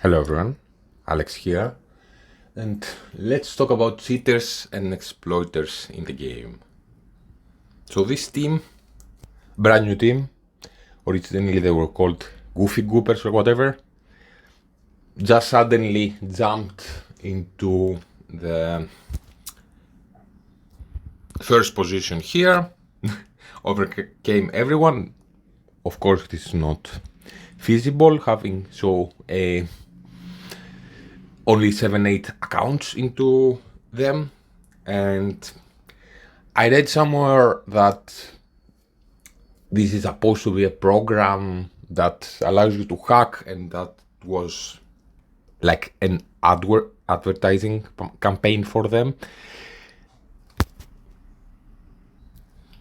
Hello everyone, Alex here, and let's talk about cheaters and exploiters in the game. So this team, brand new team, originally they were called Goofy Goopers or whatever, just suddenly jumped into the first position here, overcame everyone. Of course, it is not feasible having only 7-8 accounts into them, and I read somewhere that this is supposed to be a program that allows you to hack, and that was like an advertising campaign for them.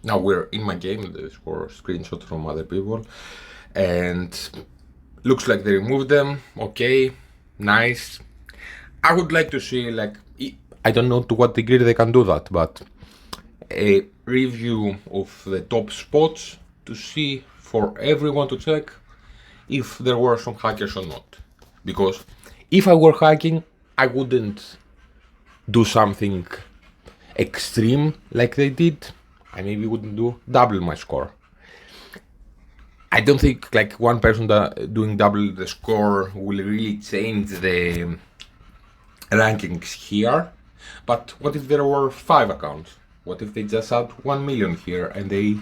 Now we're in my game. There's for screenshots from other people, and looks like they removed them. Okay, nice. I would like to see, like, I don't know to what degree they can do that, but a review of the top spots to see for everyone to check if there were some hackers or not. Because if I were hacking, I wouldn't do something extreme like they did. I maybe wouldn't do double my score. I don't think like one person doing double the score will really change the rankings here. But what if there were 5 accounts? What if they just had 1 million here and they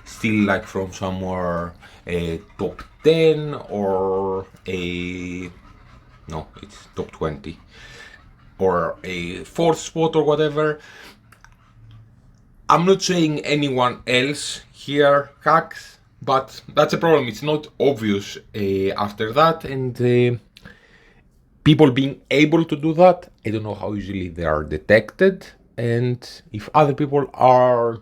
still like from somewhere a top 10 or it's top 20 or a 4th spot or whatever. I'm not saying anyone else here hacks, but that's a problem. It's not obvious after that, and people being able to do that, I don't know how easily they are detected, and if other people are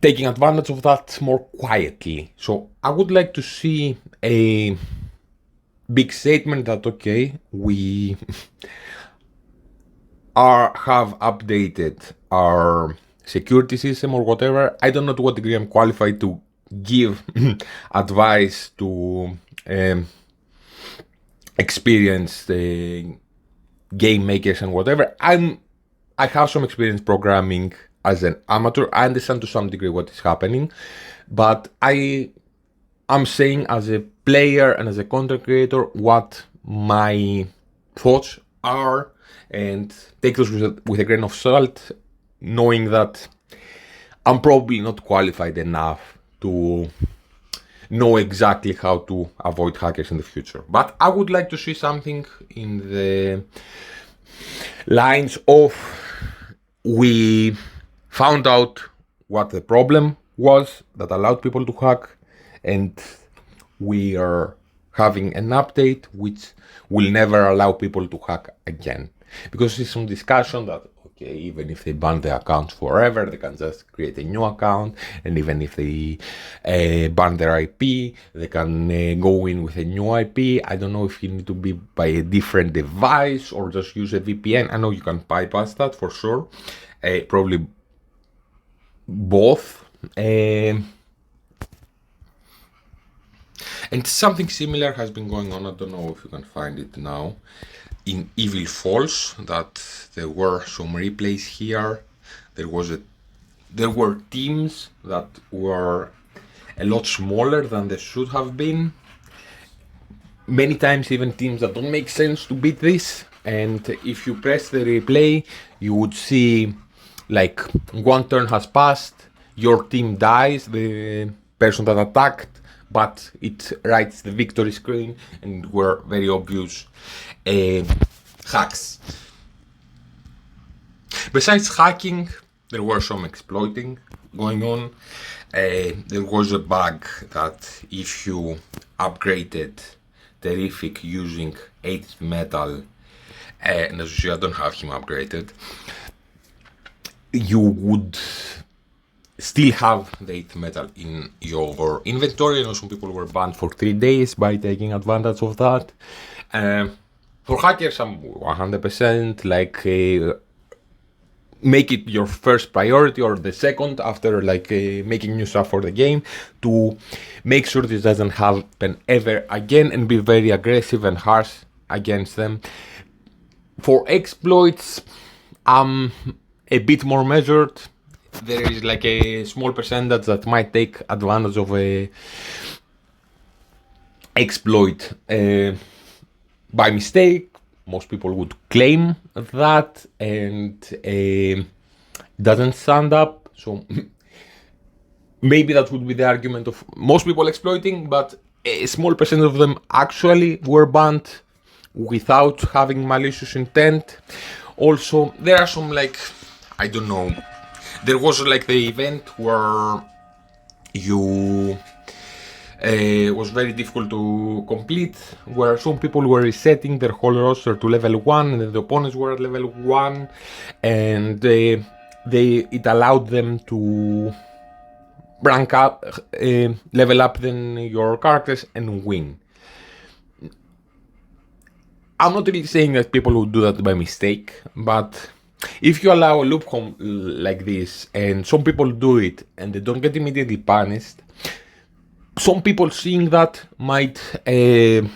taking advantage of that more quietly. So I would like to see a big statement that, okay, we have updated our security system or whatever. I don't know to what degree I'm qualified to give advice to experienced game makers and whatever. I have some experience programming as an amateur. I understand to some degree what is happening, but I'm saying as a player and as a content creator what my thoughts are, and take those with a grain of salt, knowing that I'm probably not qualified enough to know exactly how to avoid hackers in the future. But I would like to see something in the lines of, we found out what the problem was that allowed people to hack, and we are having an update which will never allow people to hack again. Because there's some discussion that, okay, even if they ban the accounts forever, they can just create a new account, and even if they ban their IP, they can go in with a new IP. I don't know if you need to be by a different device or just use a VPN. I know you can bypass that for sure. Probably both. And something similar has been going on. I don't know if you can find it now. In Evil Falls, that there were some replays here. There were teams that were a lot smaller than they should have been. Many times even teams that don't make sense to beat this. And if you press the replay, you would see like one turn has passed, your team dies, the person that attacked, but it writes the victory screen, and were very obvious hacks. Besides hacking, there were some exploiting going on. There was a bug that if you upgraded Terrific using 8th metal, and as you see, I don't have him upgraded, you would still have the 8th metal in your inventory. I know some people were banned for 3 days by taking advantage of that. For hackers, I'm 100% like make it your first priority or the second after like making new stuff for the game, to make sure this doesn't happen ever again and be very aggressive and harsh against them. For exploits, I'm a bit more measured. There is like a small percentage that might take advantage of a exploit by mistake. Most people would claim that, and doesn't stand up. So maybe that would be the argument of most people exploiting, but a small percent of them actually were banned without having malicious intent. Also, there are some like, I don't know, there was like the event where you was very difficult to complete, where some people were resetting their whole roster to level 1 and the opponents were at level 1, and it allowed them to rank up, level up then your characters and win. I'm not really saying that people would do that by mistake, but if you allow a loophole like this and some people do it and they don't get immediately punished, some people seeing that might be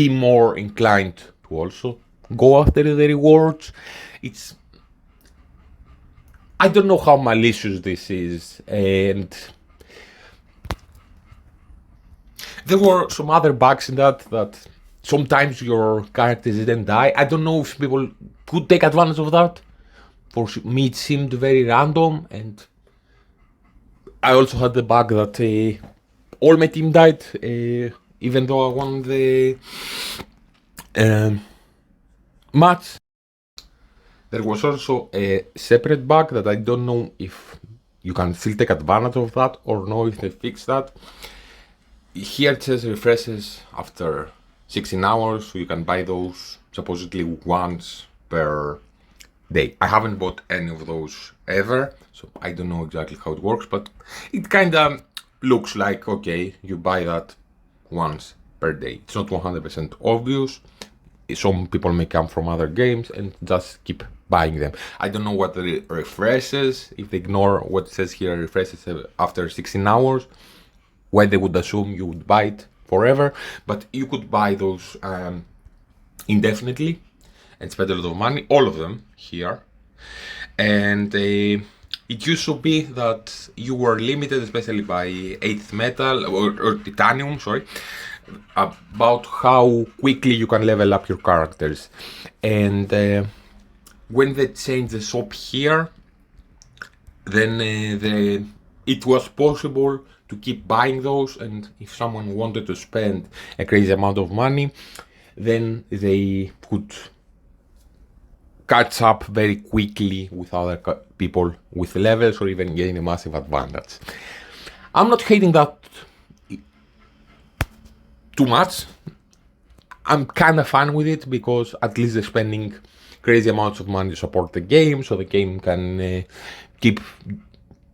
more inclined to also go after the rewards. I don't know how malicious this is, and there were some other bugs in that sometimes your characters didn't die. I don't know if people could take advantage of that. For me it seemed very random, and I also had the bug that all my team died, even though I won the match. There was also a separate bug that I don't know if you can still take advantage of that or no, if they fixed that. Here it says refreshes after 16 hours, so you can buy those supposedly once per day. I haven't bought any of those ever, so I don't know exactly how it works, but it kinda looks like, okay, you buy that once per day. It's not 100% obvious. Some people may come from other games and just keep buying them. I don't know what the refreshes, if they ignore what it says here, refreshes after 16 hours, why they would assume you would buy it forever, but you could buy those indefinitely and spend a lot of money, all of them here. And it used to be that you were limited, especially by 8th metal or titanium, sorry, about how quickly you can level up your characters. And when they changed the shop here, then it was possible to keep buying those, and if someone wanted to spend a crazy amount of money, then they could catch up very quickly with other people with levels or even gain a massive advantage. I'm not hating that too much. I'm kind of fine with it because at least they're spending crazy amounts of money to support the game, so the game can keep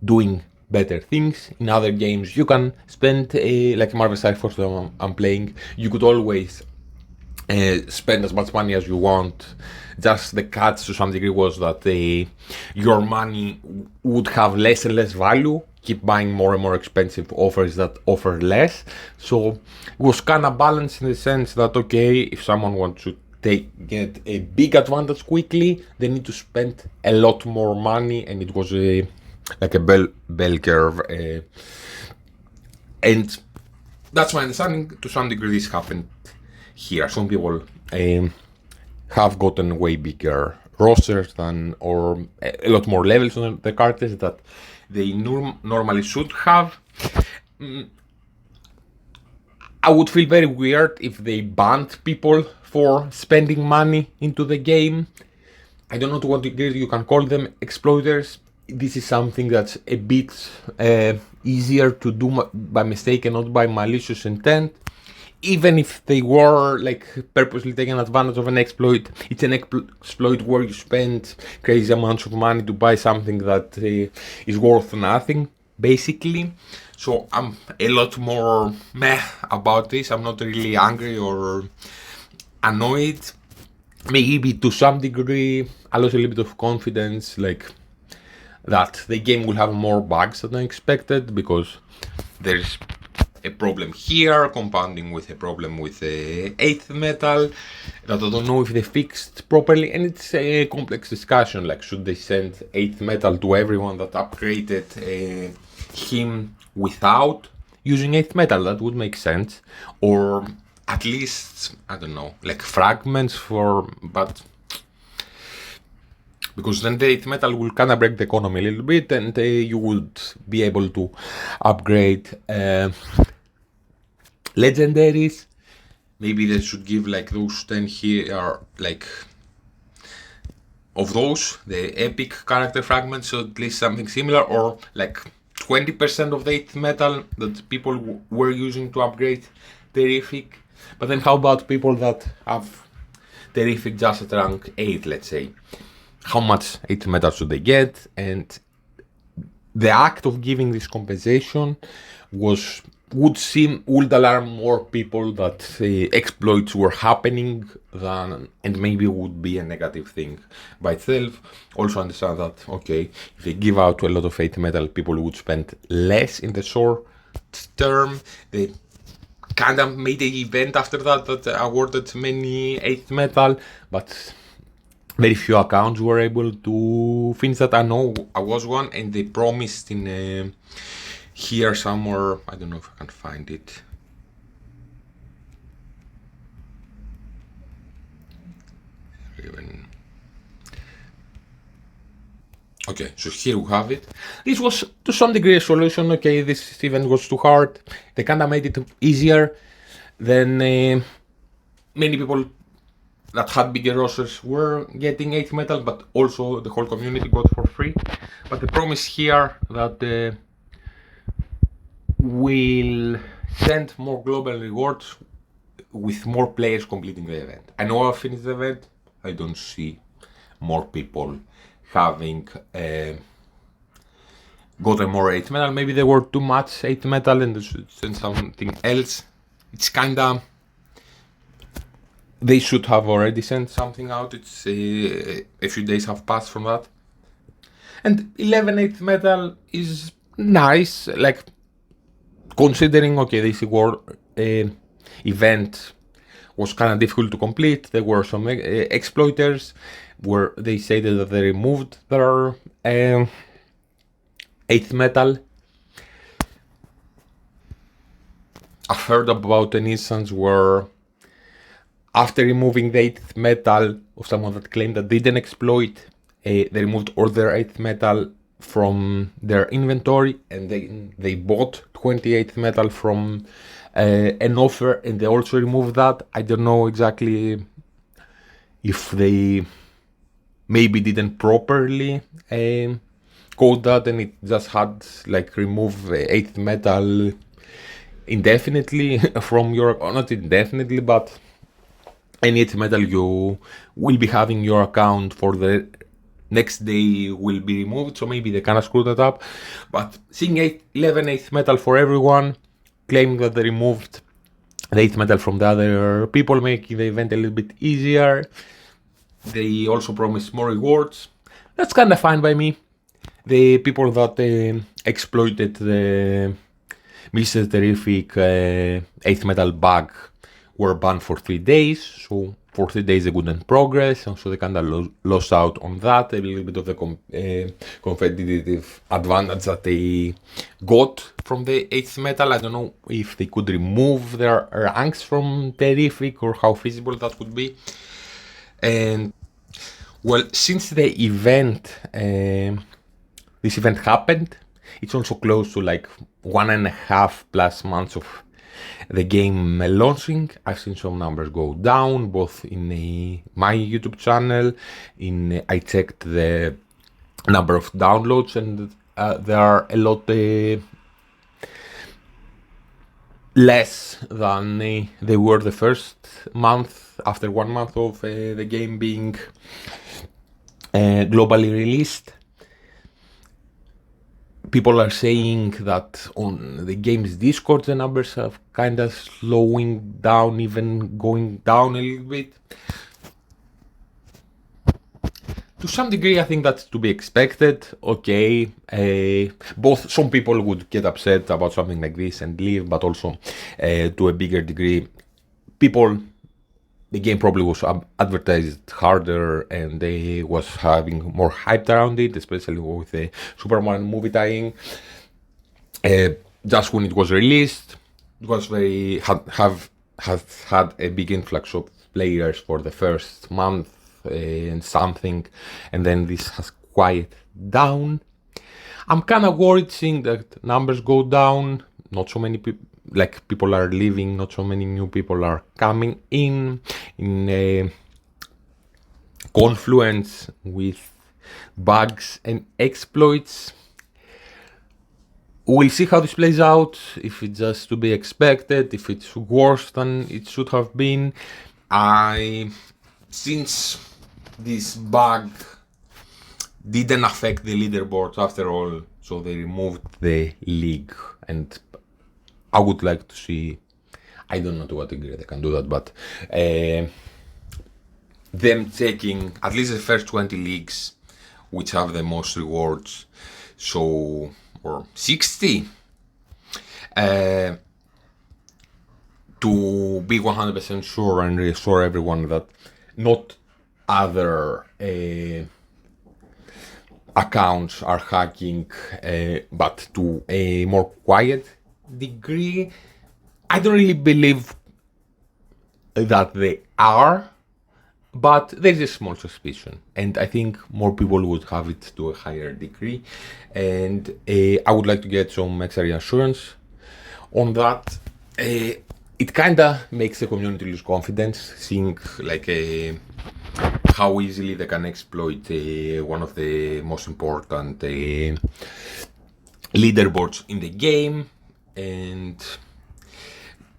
doing better things. In other games you can spend, like Marvel Strike Force that I'm playing, you could always spend as much money as you want. Just the catch to some degree was that your money would have less and less value, keep buying more and more expensive offers that offer less. So it was kind of balanced in the sense that, okay, if someone wants to get a big advantage quickly, they need to spend a lot more money, and it was like a bell curve. And that's my understanding. To some degree this happened here. Some people have gotten way bigger rosters than, or a lot more levels on the characters that they normally should have. I would feel very weird if they banned people for spending money into the game. I don't know to what degree you can call them exploiters. This is something that's a bit easier to do by mistake and not by malicious intent. Even if they were like purposely taking advantage of an exploit, it's an exploit where you spend crazy amounts of money to buy something that is worth nothing, basically. So I'm a lot more meh about this. I'm not really angry or annoyed. maybe to some degree I lost a little bit of confidence, like that the game will have more bugs than I expected, because there's a problem here compounding with a problem with the 8th metal that I don't know if they fixed properly, and it's a complex discussion, like should they send 8th metal to everyone that upgraded him without using 8th metal? That would make sense, or at least, I don't know, like fragments for, but because then the 8th metal will kind of break the economy a little bit, and you would be able to upgrade legendaries. Maybe they should give like those 10 here are like of those, the epic character fragments, so at least something similar, or like 20% of the 8th metal that people were using to upgrade Terrific. But then how about people that have Terrific just at rank 8, let's say? How much 8th metal should they get? And the act of giving this compensation would alarm more people that exploits were happening than, and maybe would be a negative thing by itself. Also understand that, okay, if they give out a lot of 8th metal, people would spend less in the short term. They kind of made an event after that awarded many 8th metal, but very few accounts were able to finish that. I know I was one, and they promised in here somewhere, I don't know if I can find it. Okay, so here we have it. This was to some degree a solution. Okay, this event was too hard. They kind of made it easier. Then many people that had bigger rosters were getting 8th metal, but also the whole community got for free. But the promise here that we'll send more global rewards with more players completing the event. I know I've finished the event. I don't see more people having gotten more 8th metal. Maybe there were too much 8th metal and they should send something else. It's kinda, they should have already sent something out. It's a few days have passed from that. And 11 8th metal is nice, like considering, okay, this event was kind of difficult to complete. There were some exploiters where they said that they removed their 8th metal. I've heard about an instance where after removing the 8th metal of someone that claimed that they didn't exploit, they removed all their 8th metal from their inventory, and they bought 28th metal from an offer, and they also removed that. I don't know exactly if they maybe didn't properly code that, and it just had like remove 8th metal indefinitely from your, not indefinitely, but any 8th metal you will be having your account for the next day will be removed, so maybe they kind of screwed that up. But seeing 11 8th metal for everyone, claiming that they removed the 8th metal from the other people, making the event a little bit easier. They also promised more rewards. That's kind of fine by me. The people that exploited the Mr. Terrific 8th metal bug were banned for 3 days, so for 3 days they couldn't progress, and so they kind of lost out on that, a little bit of the competitive advantage that they got from the 8th metal. I don't know if they could remove their ranks from Terrific or how feasible that would be. And well, since the event, this event happened, it's also close to like 1.5+ months of the game launching. I've seen some numbers go down, both in my YouTube channel. I checked the number of downloads, and there are a lot less than they were the first month, after 1 month of the game being globally released. People are saying that on the game's Discord the numbers are kind of slowing down, even going down a little bit. To some degree, I think that's to be expected. Okay, both some people would get upset about something like this and leave, but also to a bigger degree, people the game probably was advertised harder and they was having more hype around it, especially with the Superman movie tying. Just when it was released, it was very has had a big influx of players for the first month and something, and then this has quieted down. I'm kind of worried seeing that numbers go down. Not so many people, like people are leaving. Not so many new people are coming in a confluence with bugs and exploits. We'll see how this plays out, if it's just to be expected, if it's worse than it should have been. Since this bug didn't affect the leaderboard after all, so they removed the league, and I would like to see, I don't know to what degree they can do that, but them taking at least the first 20 leagues, which have the most rewards, so, or 60, to be 100% sure and reassure everyone that not other accounts are hacking, but to a more quiet degree. I don't really believe that they are, but there's a small suspicion, and I think more people would have it to a higher degree, and I would like to get some extra reassurance on that. It kinda makes the community lose confidence, seeing like how easily they can exploit one of the most important leaderboards in the game, and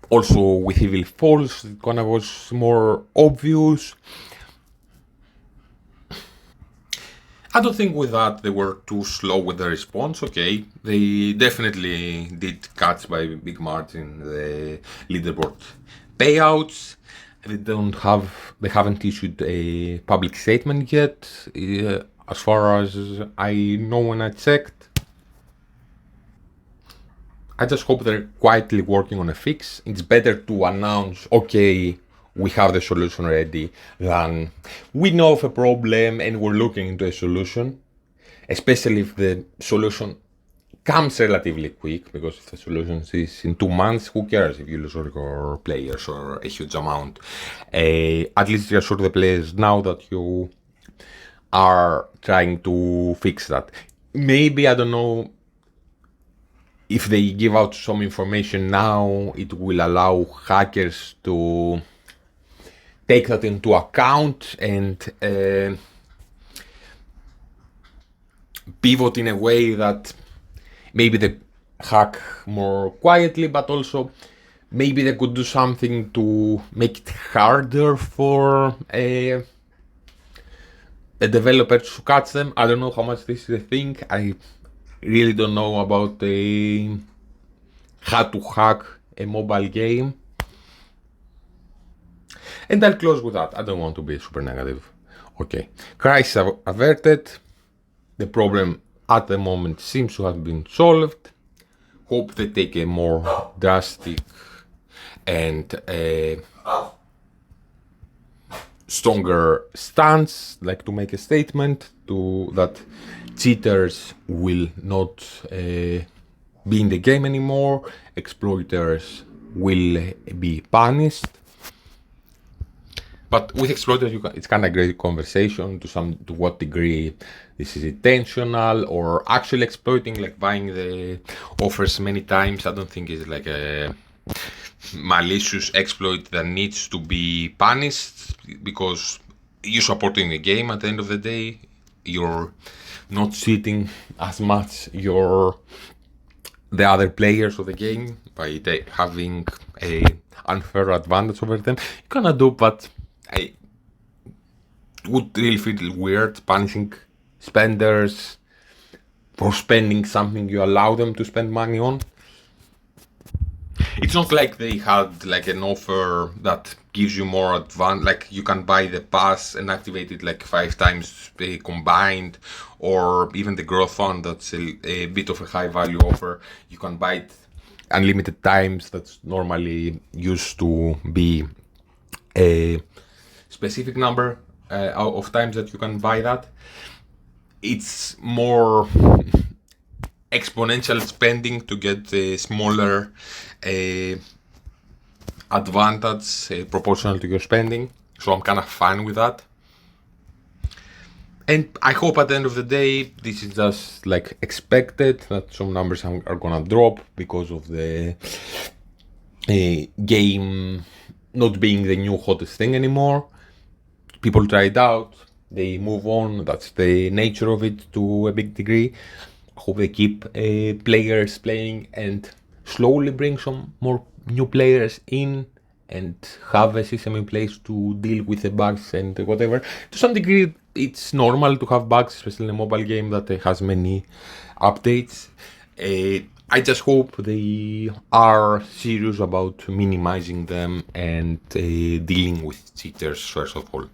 also with Evil Falls, it kind of was more obvious. I don't think with that they were too slow with the response. Okay, they definitely did catch by big margin the leaderboard payouts. They haven't issued a public statement yet, as far as I know when I checked. I just hope they're quietly working on a fix. It's better to announce, okay, we have the solution ready, than we know of a problem and we're looking into a solution, especially if the solution comes relatively quick, because if the solution is in 2 months, who cares if you lose all your players or a huge amount. At least reassure the players now that you are trying to fix that. Maybe, I don't know, if they give out some information now, it will allow hackers to take that into account and pivot in a way that maybe they hack more quietly, but also maybe they could do something to make it harder for a developer to catch them. I don't know how much this is a thing. I really don't know about how to hack a mobile game. And I'll close with that. I don't want to be super negative. Okay. Crisis averted. The problem at the moment seems to have been solved. Hope they take a more drastic and stronger stance, like to make a statement to that cheaters will not be in the game anymore, exploiters will be punished. But with exploiters, it's kind of a great conversation to what degree this is intentional or actually exploiting, like buying the offers many times. I don't think it's like a malicious exploit that needs to be punished, because you're supporting the game at the end of the day. You're not cheating as much the other players of the game by having a unfair advantage over them. You cannot do, but I would really feel weird punishing spenders for spending something you allow them to spend money on. It's not like they had like an offer that gives you more advantage, like you can buy the pass and activate it like 5 times combined, or even the growth fund that's a bit of a high value offer. You can buy it unlimited times. That's normally used to be a specific number of times that you can buy that. It's more exponential spending to get a smaller advantage proportional to your spending. So I'm kind of fine with that. And I hope at the end of the day, this is just like expected, that some numbers are gonna drop because of the game not being the new hottest thing anymore. People try it out, they move on. That's the nature of it to a big degree. I hope they keep players playing and slowly bring some more new players in and have a system in place to deal with the bugs and whatever. To some degree, it's normal to have bugs, especially in a mobile game that has many updates. I just hope they are serious about minimizing them and dealing with cheaters first of all.